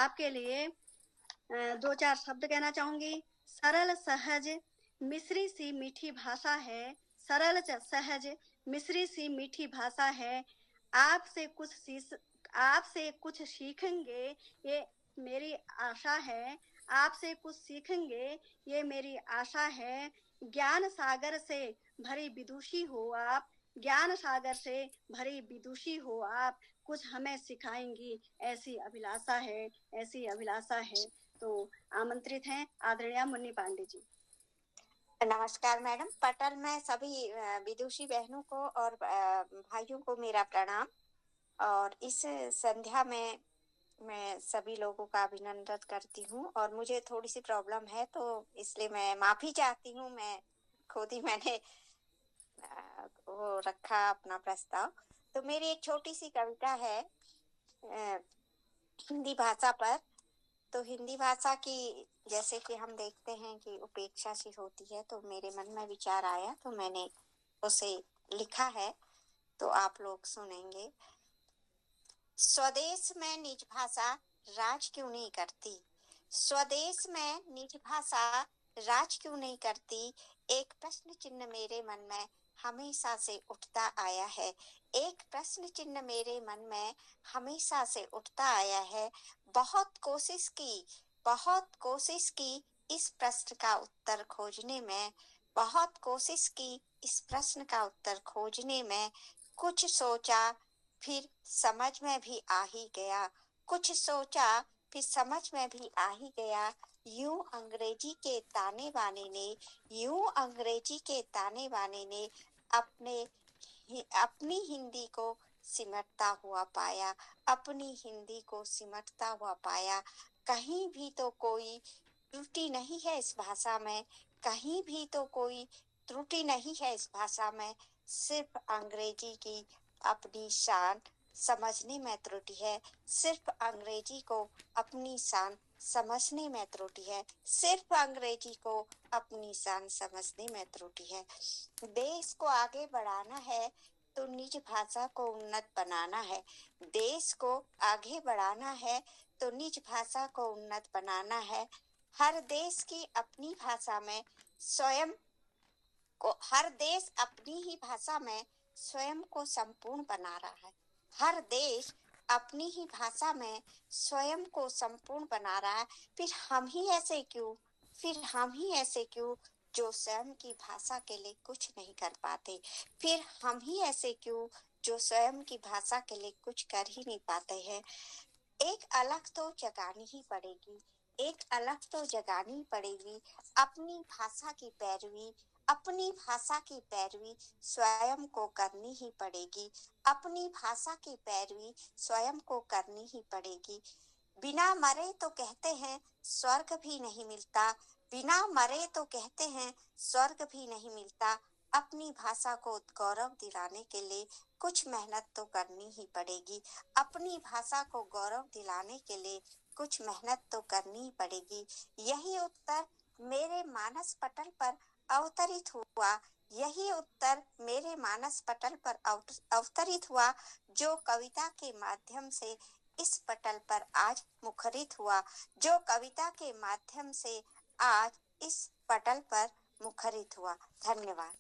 आपके लिए दो चार शब्द कहना चाहूंगी। सरल सहज मिश्री सी मीठी भाषा है, सरल सहज मिश्री सी मीठी भाषा है। आपसे कुछ सीख आपसे कुछ सीखेंगे ये मेरी आशा है, आपसे कुछ सीखेंगे ये मेरी आशा है। ज्ञान सागर से भरी विदुषी हो आप, ज्ञान सागर से भरी विदुषी हो आप, कुछ हमें सिखाएंगी ऐसी अभिलाषा है, ऐसी अभिलाषा है। तो आमंत्रित हैं आदरणीय मुन्नी पांडे जी। नमस्कार मैडम। पटल में सभी विदुषी बहनों को और भाइयों को मेरा प्रणाम। और इस संध्या में मैं सभी लोगों का अभिनंदन करती हूँ। और मुझे थोड़ी सी प्रॉब्लम है तो इसलिए मैं माफी चाहती हूँ। मैं खुद ही मैंने वो रखा अपना प्रस्ताव। तो मेरी एक छोटी सी कविता है हिंदी भाषा पर। तो हिंदी भाषा की जैसे कि हम देखते हैं कि उपेक्षा सी होती है, तो मेरे मन में विचार आया तो मैंने उसे लिखा है, तो आप लोग सुनेंगे। स्वदेश में निज भाषा राज क्यों नहीं करती, स्वदेश में निज भाषा राज क्यों नहीं करती, एक प्रश्न चिन्ह मेरे मन में हमेशा से उठता आया है, एक प्रश्न चिन्ह मेरे मन में हमेशा से उठता आया है। बहुत कोशिश की, बहुत कोशिश की इस प्रश्न का उत्तर खोजने में, बहुत कोशिश की इस प्रश्न का उत्तर खोजने में। कुछ सोचा फिर समझ में भी आ ही गया, कुछ सोचा फिर समझ में भी आ ही गया। यूं अंग्रेजी के ताने बाने ने, यूं अंग्रेजी के ताने बाने ने अपनी हिंदी को सिमटता हुआ पाया, अपनी हिंदी को सिमटता हुआ पाया। कहीं भी तो कोई त्रुटि नहीं है इस भाषा में, कहीं भी तो कोई त्रुटि नहीं है इस भाषा में। सिर्फ अंग्रेजी की अपनी शान समझने में त्रुटि है, सिर्फ अंग्रेजी को अपनी शान समझने में त्रुटि है, सिर्फ अंग्रेजी को अपनी शान समझने में त्रुटि है। देश को आगे बढ़ाना है तो निज भाषा को उन्नत बनाना है, देश को आगे बढ़ाना है तो निज भाषा को उन्नत बनाना है। हर देश की अपनी भाषा में स्वयं को, हर देश अपनी ही भाषा में स्वयं को संपूर्ण बना रहा है, हर देश अपनी ही भाषा में स्वयं को संपूर्ण बना रहा है। फिर हम ही ऐसे क्यों, फिर हम ही ऐसे क्यों जो स्वयं की भाषा के लिए कुछ नहीं कर पाते, फिर हम ही ऐसे क्यों जो स्वयं की भाषा के लिए कुछ कर ही नहीं पाते हैं। एक अलग तो जगानी ही पड़ेगी, एक अलग तो जगानी पड़ेगी। अपनी भाषा की पैरवी, अपनी भाषा की पैरवी स्वयं को करनी ही पड़ेगी, अपनी भाषा की पैरवी स्वयं को करनी ही पड़ेगी। बिना मरे तो कहते हैं स्वर्ग भी नहीं मिलता, बिना मरे तो कहते हैं स्वर्ग भी नहीं मिलता। अपनी भाषा को गौरव दिलाने के लिए कुछ मेहनत तो करनी ही पड़ेगी, अपनी भाषा को गौरव दिलाने के लिए कुछ मेहनत तो करनी ही पड़ेगी। यही उत्तर मेरे मानस पटल पर अवतरित हुआ, यही उत्तर मेरे मानस पटल पर अवतरित हुआ, जो कविता के माध्यम से इस पटल पर आज मुखरित हुआ, जो कविता के माध्यम से आज इस पटल पर मुखरित हुआ। धन्यवाद।